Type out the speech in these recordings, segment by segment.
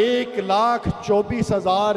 1,24,000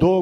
2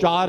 4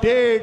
1.5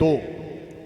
2,